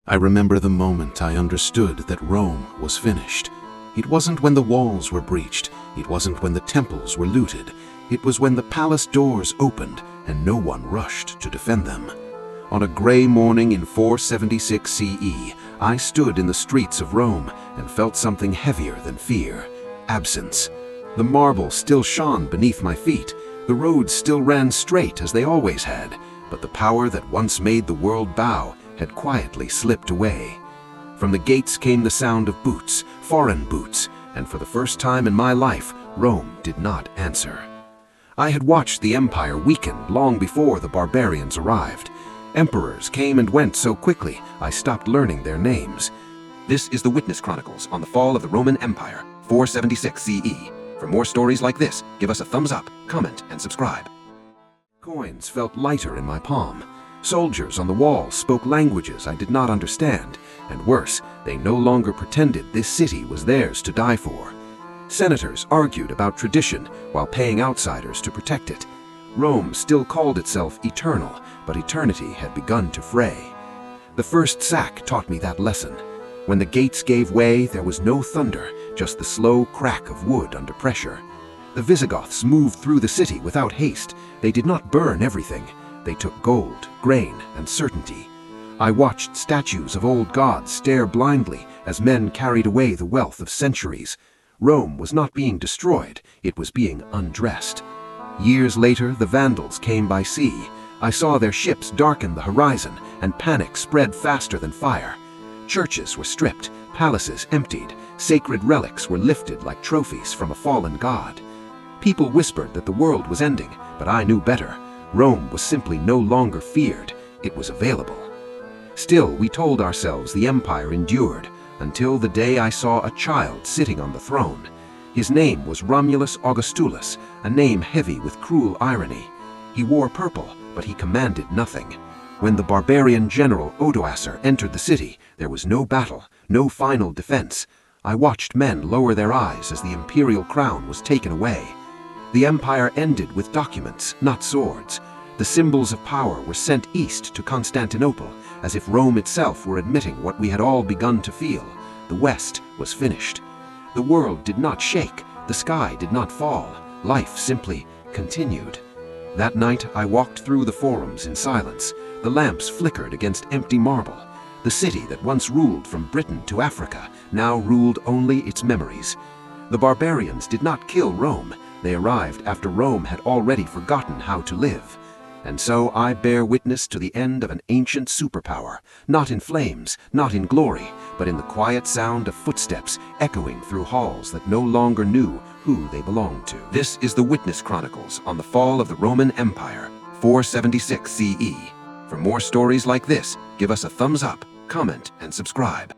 I remember the moment I understood that Rome was finished. It wasn't when the walls were breached. It wasn't when the temples were looted. It was when the palace doors opened and no one rushed to defend them. On a gray morning in 476 CE, I stood in the streets of Rome and felt something heavier than fear: absence. The marble still shone beneath my feet. The roads still ran straight as they always had, but the power that once made the world bow had quietly slipped away. From the gates came the sound of boots, foreign boots, and for the first time in my life, Rome did not answer. I had watched the empire weaken long before the barbarians arrived. Emperors came and went so quickly, I stopped learning their names. This is the Witness Chronicles on the fall of the Roman Empire, 476 CE. For more stories like this, give us a thumbs up, comment, and subscribe. Coins felt lighter in my palm. Soldiers on the walls spoke languages I did not understand, and worse, they no longer pretended this city was theirs to die for. Senators argued about tradition while paying outsiders to protect it. Rome still called itself eternal, but eternity had begun to fray. The first sack taught me that lesson. When the gates gave way, there was no thunder, just the slow crack of wood under pressure. The Visigoths moved through the city without haste. They did not burn everything. They took gold, grain, and certainty. I watched statues of old gods stare blindly as men carried away the wealth of centuries. Rome was not being destroyed, it was being undressed. Years later, the Vandals came by sea. I saw their ships darken the horizon, and panic spread faster than fire. Churches were stripped, palaces emptied, sacred relics were lifted like trophies from a fallen god. People whispered that the world was ending, but I knew better. Rome was simply no longer feared, it was available. Still, we told ourselves the empire endured, until the day I saw a child sitting on the throne. His name was Romulus Augustulus, a name heavy with cruel irony. He wore purple, but he commanded nothing. When the barbarian general Odoacer entered the city, there was no battle, no final defense. I watched men lower their eyes as the imperial crown was taken away. The empire ended with documents, not swords. The symbols of power were sent east to Constantinople, as if Rome itself were admitting what we had all begun to feel: the West was finished. The world did not shake, the sky did not fall, life simply continued. That night I walked through the forums in silence. The lamps flickered against empty marble. The city that once ruled from Britain to Africa now ruled only its memories. The barbarians did not kill Rome. They arrived after Rome had already forgotten how to live. And so I bear witness to the end of an ancient superpower, not in flames, not in glory, but in the quiet sound of footsteps echoing through halls that no longer knew who they belonged to. This is the Witness Chronicles on the fall of the Roman Empire, 476 CE. For more stories like this, give us a thumbs up, comment, and subscribe.